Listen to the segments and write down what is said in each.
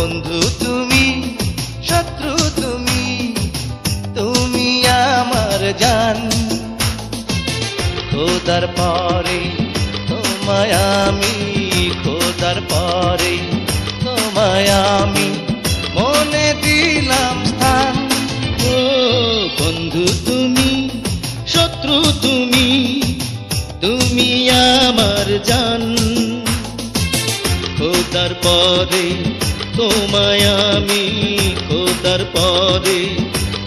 বন্ধু তুমি, শত্রু তুমি, তুমি আমার জান। খোদার পরে তোমায় আমি, খোদার পরে তোমায় আমি মনে দিলাম স্থান। ও বন্ধু তুমি, শত্রু তুমি, তুমি আমার জান। খোদার পরে তোমায় আমি, খোদার পরে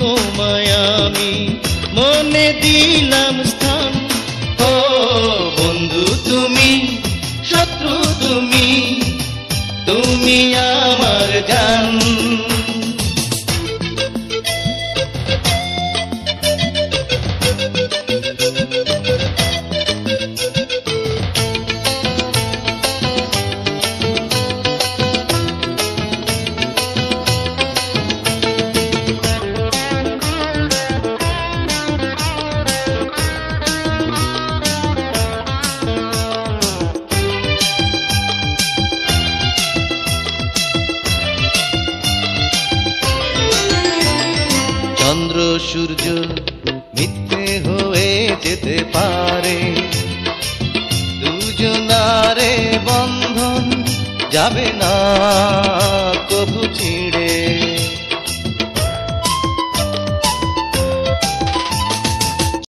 তোমায় আমি মনে দিলাম স্থান। ও বন্ধু তুমি, শত্রু তুমি, তুমি আমার জান। চন্দ্র সূর্য মিথ্যে হয়ে যেতে পারে, দুজনারে বন্ধন যাবে না কবু ছিঁড়ে।